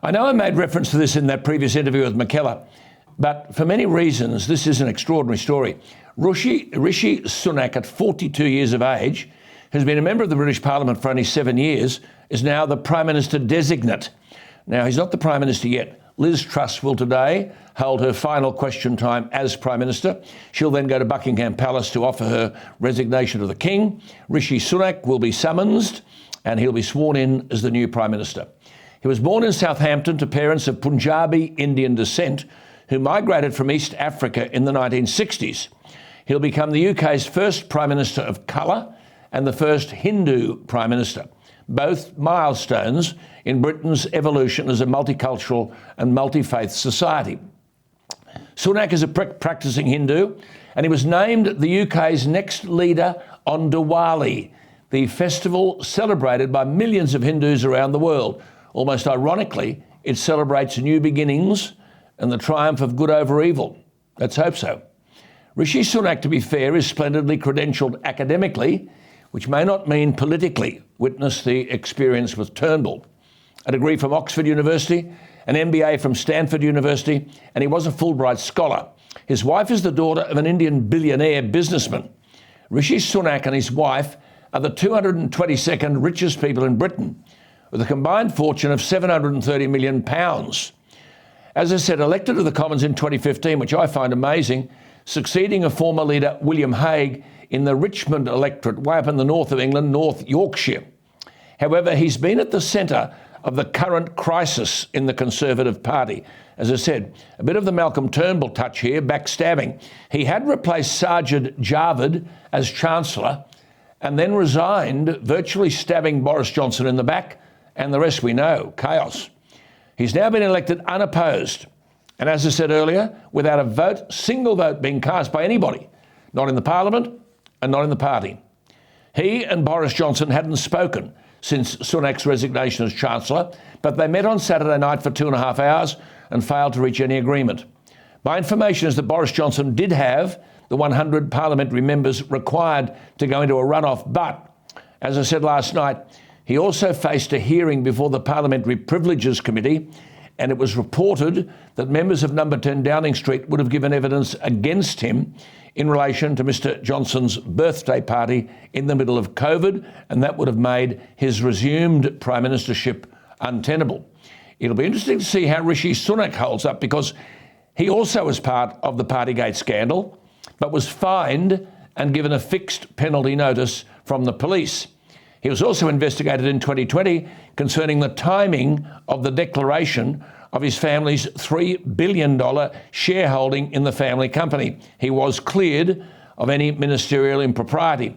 I know I made reference to this in that previous interview with McKellar, but for many reasons, this is an extraordinary story. Rishi Sunak, at 42 years of age, who's been a member of the British Parliament for only 7 years, is now the Prime Minister designate. Now, he's not the Prime Minister yet. Liz Truss will today hold her final question time as Prime Minister. She'll then go to Buckingham Palace to offer her resignation to the King. Rishi Sunak will be summoned and he'll be sworn in as the new Prime Minister. He was born in Southampton to parents of Punjabi Indian descent who migrated from East Africa in the 1960s. He'll become the UK's first Prime Minister of colour and the first Hindu Prime Minister, both milestones in Britain's evolution as a multicultural and multi-faith society. Sunak is a practising Hindu, and he was named the UK's next leader on Diwali, the festival celebrated by millions of Hindus around the world. Almost ironically, it celebrates new beginnings and the triumph of good over evil. Let's hope so. Rishi Sunak, to be fair, is splendidly credentialed academically, which may not mean politically. Witness the experience with Turnbull. A degree from Oxford University, an MBA from Stanford University, and he was a Fulbright scholar. His wife is the daughter of an Indian billionaire businessman. Rishi Sunak and his wife are the 222nd richest people in Britain, with a combined fortune of £730 million. As I said, elected to the Commons in 2015, which I find amazing, succeeding a former leader, William Hague, in the Richmond electorate, way up in the north of England, North Yorkshire. However, he's been at the centre of the current crisis in the Conservative Party. As I said, a bit of the Malcolm Turnbull touch here, backstabbing. He had replaced Sajid Javid as Chancellor and then resigned, virtually stabbing Boris Johnson in the back, and the rest we know, chaos. He's now been elected unopposed, and as I said earlier, without a vote, single vote being cast by anybody, not in the Parliament and not in the party. He and Boris Johnson hadn't spoken since Sunak's resignation as Chancellor, but they met on Saturday night for 2.5 hours and failed to reach any agreement. My information is that Boris Johnson did have the 100 parliamentary members required to go into a runoff, but, as I said last night, he also faced a hearing before the Parliamentary Privileges Committee, and it was reported that members of number 10 Downing Street would have given evidence against him in relation to Mr Johnson's birthday party in the middle of COVID, and that would have made his resumed Prime Ministership untenable. It'll be interesting to see how Rishi Sunak holds up, because he also was part of the Partygate scandal, but was fined and given a fixed penalty notice from the police. He was also investigated in 2020 concerning the timing of the declaration of his family's $3 billion shareholding in the family company. He was cleared of any ministerial impropriety.